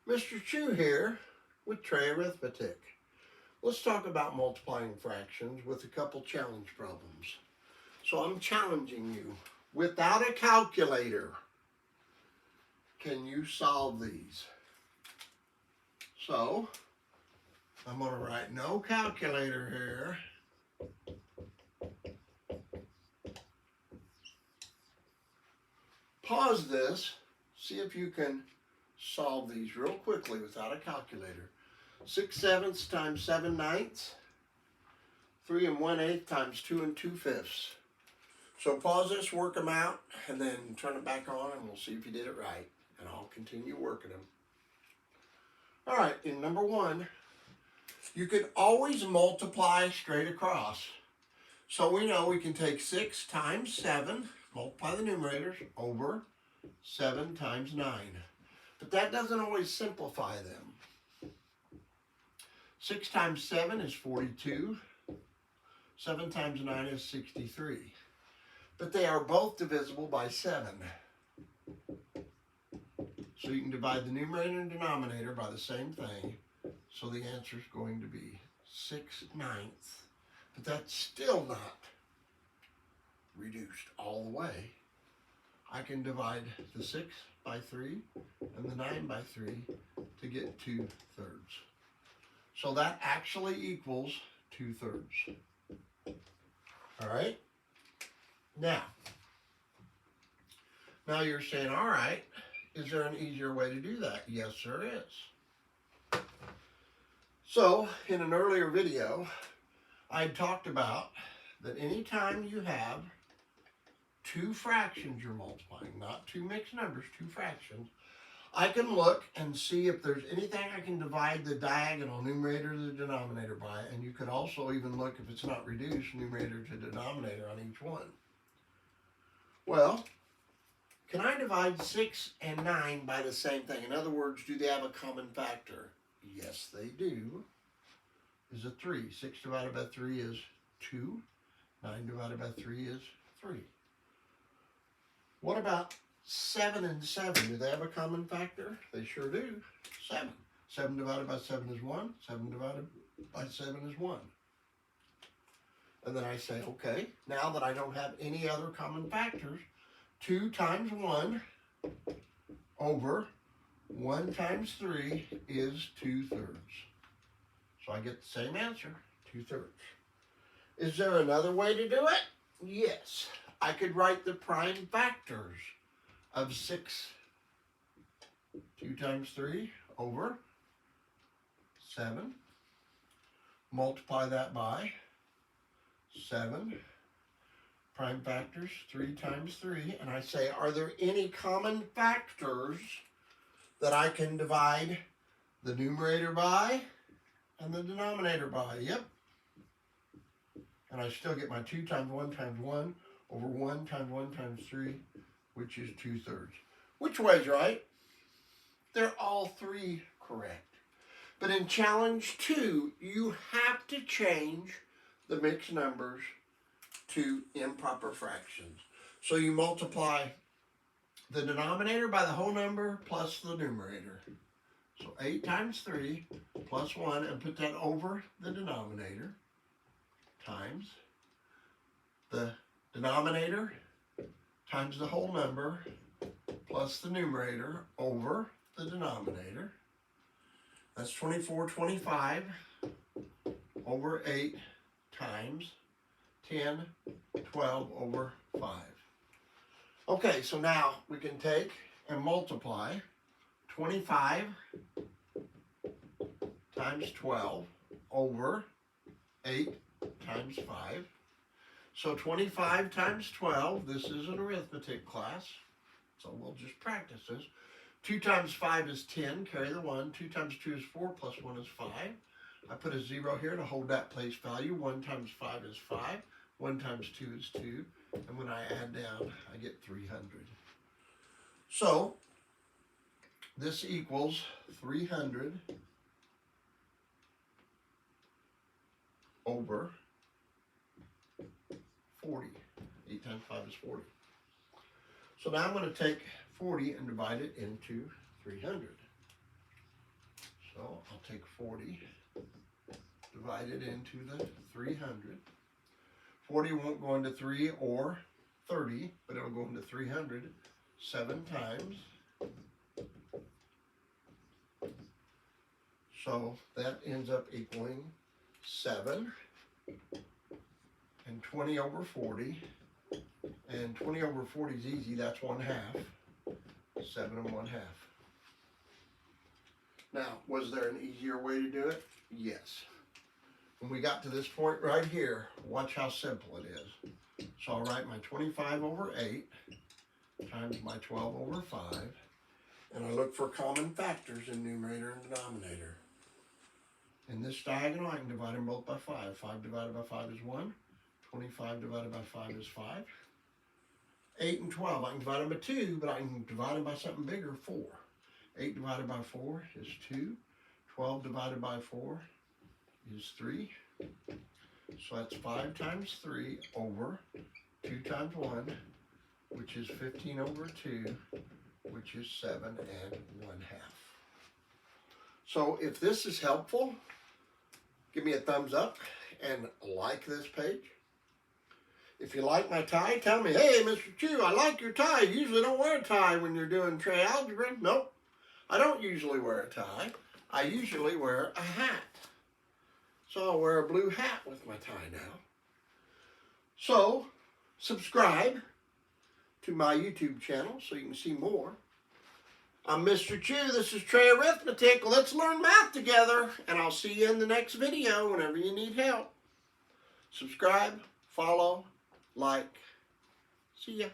Mr. Chu here with Tray Arithmetic. Let's talk about multiplying fractions with a couple challenge problems. So I'm challenging you, without a calculator, can you solve these? So I'm going to write no calculator here. Pause this, see if you can solve these real quickly without a calculator. 6/7 times 7/9, 3 1/8 times 2 2/5. So pause this, work them out, and then turn it back on and we'll see if you did it right. And I'll continue working them. All right, in number 1, you can always multiply straight across. So we know we can take 6 times 7, multiply the numerators, over 7 times 9. But that doesn't always simplify them. 6 times 7 is 42. 7 times 9 is 63. But they are both divisible by 7. So you can divide the numerator and denominator by the same thing. So the answer is going to be 6/9. But that's still not reduced all the way. I can divide the 6 by 3 and the 9 by 3 to get 2/3. So that actually equals 2/3. All right? Now you're saying, all right, is there an easier way to do that? Yes, there is. So in an earlier video, I talked about that anytime you have two fractions you're multiplying, not two mixed numbers, two fractions, I can look and see if there's anything I can divide the diagonal numerator to the denominator by, and you could also even look if it's not reduced numerator to denominator on each one. Well, can I divide 6 and 9 by the same thing? In other words, do they have a common factor? Yes, they do. Is a 3. 6 divided by 3 is 2. 9 divided by 3 is 3. What about 7 and 7? Do they have a common factor? They sure do. 7. 7 divided by 7 is 1. 7 divided by 7 is 1. And then I say, okay, now that I don't have any other common factors, 2 times 1 over 1 times 3 is 2/3. So I get the same answer, 2/3. Is there another way to do it? Yes. I could write the prime factors of 6. 2 times 3 over 7. Multiply that by 7. Prime factors, 3 times 3. And I say, are there any common factors that I can divide the numerator by and the denominator by? Yep. And I still get my 2 times 1 times 1 over 1 times 1 times 3, which is 2/3. Which way's right? They're all 3 correct. But in challenge 2, you have to change the mixed numbers to improper fractions. So you multiply the denominator by the whole number plus the numerator. So 8 times 3 plus 1, and put that over the denominator, times the denominator times the whole number plus the numerator over the denominator. That's 24/25 over 8 times 10, 12 over 5. Okay, so now we can take and multiply 25 times 12 over 8 times 5. So 25 times 12, this is an arithmetic class, so we'll just practice this. 2 times 5 is 10, carry the 1. 2 times 2 is 4, plus 1 is 5. I put a 0 here to hold that place value. 1 times 5 is 5. 1 times 2 is 2. And when I add down, I get 300. So this equals 300 over 40. 8 times 5 is 40. So now I'm going to take 40 and divide it into 300. So I'll take 40, divide it into the 300. 40 won't go into 3 or 30, but it'll go into 300 7 times. So that ends up equaling 7. And 20 over 40. And 20 over 40 is easy, that's 1/2. 7 1/2. Now, was there an easier way to do it? Yes. When we got to this point right here, watch how simple it is. So I'll write my 25 over 8 times my 12 over 5. And I look for common factors in numerator and denominator. In this diagonal, I can divide them both by 5. 5 divided by 5 is 1. 25 divided by 5 is 5. 8 and 12, I can divide them by 2, but I can divide them by something bigger, 4. 8 divided by 4 is 2. 12 divided by 4 is 3. So that's 5 times 3 over 2 times 1, which is 15 over 2, which is 7 1/2. So if this is helpful, give me a thumbs up and like this page. If you like my tie, tell me, hey, Mr. Chu, I like your tie. You usually don't wear a tie when you're doing tray algebra. Nope, I don't usually wear a tie. I usually wear a hat. So I'll wear a blue hat with my tie now. So subscribe to my YouTube channel so you can see more. I'm Mr. Chu. This is Tray Arithmetic. Let's learn math together, and I'll see you in the next video whenever you need help. Subscribe, follow, like. See ya.